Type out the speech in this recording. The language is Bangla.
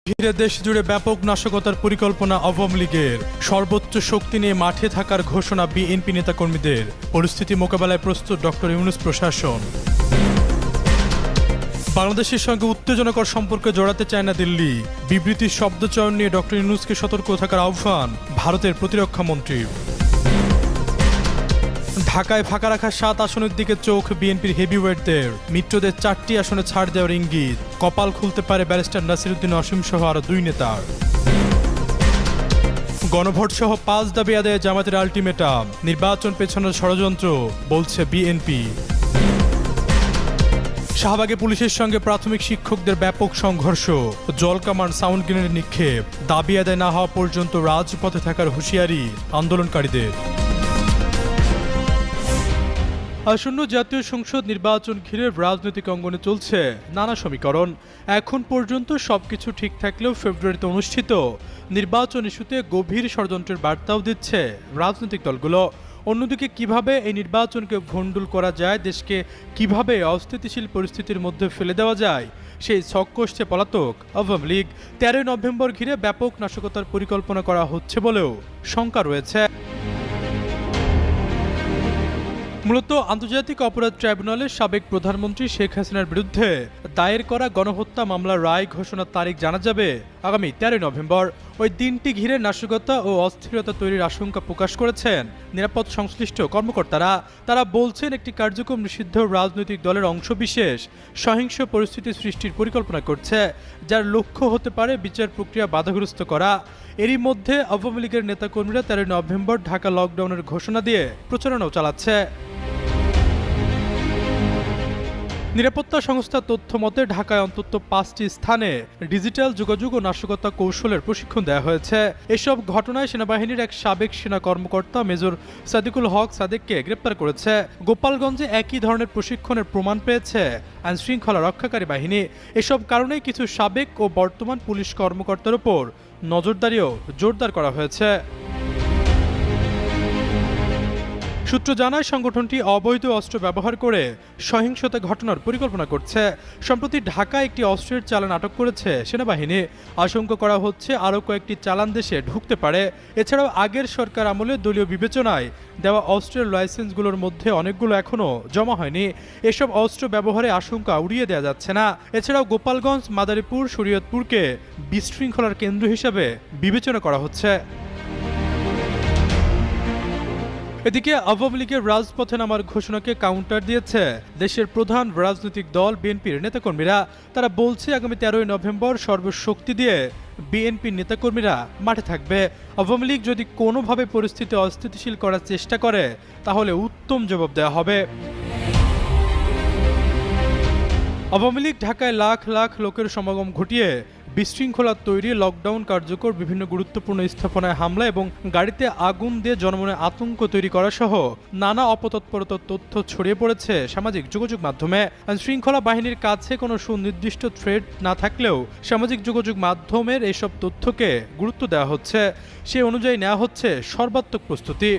ঘিরে দেশ জুড়ে ব্যাপক নাশকতার পরিকল্পনা আওয়ামী লীগের। সর্বোচ্চ শক্তি নিয়ে মাঠে থাকার ঘোষণা বিএনপি নেতাকর্মীদের। পরিস্থিতি মোকাবেলায় প্রস্তুত ডক্টর ইউনূস প্রশাসন। বাংলাদেশের সঙ্গে উত্তেজনাকর সম্পর্কে জড়াতে চায় না দিল্লি। বিবৃতির শব্দচয়ন নিয়ে ডক্টর ইউনূসকে সতর্ক থাকার আহ্বান ভারতের প্রতিরক্ষা মন্ত্রীর। ঢাকায় ফাঁকা রাখা 7 আসনের দিকে চোখ বিএনপির হেভিওয়েটদের। মিত্রদের 4টি আসনে ছাড় দেওয়ার ইঙ্গিত। কপাল খুলতে পারে ব্যারিস্টার নাসিরুদ্দিন অসীম সহ আরও 2 নেতার। গণভোট সহ 5 দাবি আদায়ে জামাতের আলটিমেটাম। নির্বাচন পেছনের ষড়যন্ত্র বলছে বিএনপি। শাহবাগে পুলিশের সঙ্গে প্রাথমিক শিক্ষকদের ব্যাপক সংঘর্ষ। জলকামান, সাউন্ড গ্রেনেড নিক্ষেপ। দাবি আদায় না হওয়া পর্যন্ত রাজপথে থাকার হুঁশিয়ারি আন্দোলনকারীদের। আসন্ন জাতীয় সংসদ নির্বাচন ঘিরে রাজনৈতিক অঙ্গনে চলছে নানা সমীকরণ। এখন পর্যন্ত সবকিছু ঠিক থাকলেও ফেব্রুয়ারিতে অনুষ্ঠিত নির্বাচন ইস্যুতে গভীর ষড়যন্ত্রের বার্তাও দিচ্ছে রাজনৈতিক দলগুলো। অন্যদিকে কিভাবে এই নির্বাচনকে ভণ্ডুল করা যায়, দেশকে কিভাবে অস্থিতিশীল পরিস্থিতির মধ্যে ফেলে দেওয়া যায়, সেই ছক কষছে পলাতক আওয়ামী লীগ। 13 নভেম্বর ঘিরে ব্যাপক নাশকতার পরিকল্পনা করা হচ্ছে বলেও শঙ্কা রয়েছে। মূলত আন্তর্জাতিক অপরাধ ট্রাইব্যুনালের সাবেক প্রধানমন্ত্রী শেখ হাসিনার বিরুদ্ধে দায়ের করা গণহত্যা মামলার রায় ঘোষণার তারিখ জানা যাবে আগামী 13 নভেম্বর। ওই দিনটি ঘিরে নাশকতা ও অস্থিরতা তৈরির আশঙ্কা প্রকাশ করেছেন নিরাপদ সংশ্লিষ্ট কর্মকর্তারা। তারা বলছেন, একটি কার্যক্রম নিষিদ্ধ রাজনৈতিক দলের অংশবিশেষ সহিংস পরিস্থিতি সৃষ্টির পরিকল্পনা করছে, যার লক্ষ্য হতে পারে বিচার প্রক্রিয়া বাধাগ্রস্ত করা। এরই মধ্যে আওয়ামী লীগের নেতাকর্মীরা 13 নভেম্বর ঢাকা লকডাউনের ঘোষণা দিয়ে প্রচারণাও চালাচ্ছে। নিরাপত্তা সংস্থার তথ্য মতে ঢাকায় অন্তত 5টি স্থানে ডিজিটাল যোগাযোগ ও নাশকতা কৌশলের প্রশিক্ষণ দেওয়া হয়েছে। এসব ঘটনায় সেনাবাহিনীর এক সাবেক সেনা কর্মকর্তা মেজর সাদিকুল হক সাদেককে গ্রেপ্তার করেছে। গোপালগঞ্জে একই ধরনের প্রশিক্ষণের প্রমাণ পেয়েছে আইনশৃঙ্খলা রক্ষাকারী বাহিনী। এসব কারণেই কিছু সাবেক ও বর্তমান পুলিশ কর্মকর্তার উপর নজরদারিও জোরদার করা হয়েছে। সূত্র জানায়, সংগঠনটি অবৈধ অস্ত্র ব্যবহার করে সহিংসতা ঘটানোর পরিকল্পনা করছে। সম্প্রতি ঢাকায় একটি অস্ত্রের চালান আটক করেছে সেনাবাহিনী। আশঙ্কা করা হচ্ছে আরও কয়েকটি চালান দেশে ঢুকতে পারে। এছাড়াও আগের সরকার আমলে দলীয় বিবেচনায় দেওয়া অস্ত্রের লাইসেন্সগুলোর মধ্যে অনেকগুলো এখনও জমা হয়নি। এসব অস্ত্র ব্যবহারে আশঙ্কা উড়িয়ে দেওয়া যাচ্ছে না। এছাড়াও গোপালগঞ্জ, মাদারীপুর, শরীয়তপুরকে বিশৃঙ্খলার কেন্দ্র হিসেবে বিবেচনা করা হচ্ছে। এদিকে আওয়ামী লীগের রাজপথে নামার ঘোষণাকে কাউন্টার দিয়েছে দেশের প্রধান রাজনৈতিক দল বিএনপির নেতাকর্মীরা। তারা বলছে, আগামী 13 নভেম্বর সর্বশক্তি দিয়ে বিএনপির নেতাকর্মীরা মাঠে থাকবে। আওয়ামী লীগ যদি কোনোভাবে পরিস্থিতি অস্থিতিশীল করার চেষ্টা করে, তাহলে উত্তম জবাব দেওয়া হবে। আওয়ামী লীগ ঢাকায় লাখ লাখ লোকের সমাগম ঘটিয়ে বিশৃঙ্খলা তৈরি, লকডাউন কার্যকর, বিভিন্ন গুরুত্বপূর্ণ স্থাপনায় হামলা এবং গাড়িতে আগুন দিয়ে জনমনে আতঙ্ক তৈরি করা সহ নানা অপতৎপরতার তথ্য ছড়িয়ে পড়েছে সামাজিক যোগাযোগ মাধ্যমে। শৃঙ্খলা বাহিনীর কাছে কোনো সুনির্দিষ্ট থ্রেড না থাকলেও সামাজিক যোগাযোগ মাধ্যমের এসব তথ্যকে গুরুত্ব দেওয়া হচ্ছে। সে অনুযায়ী নেওয়া হচ্ছে সর্বাত্মক প্রস্তুতি।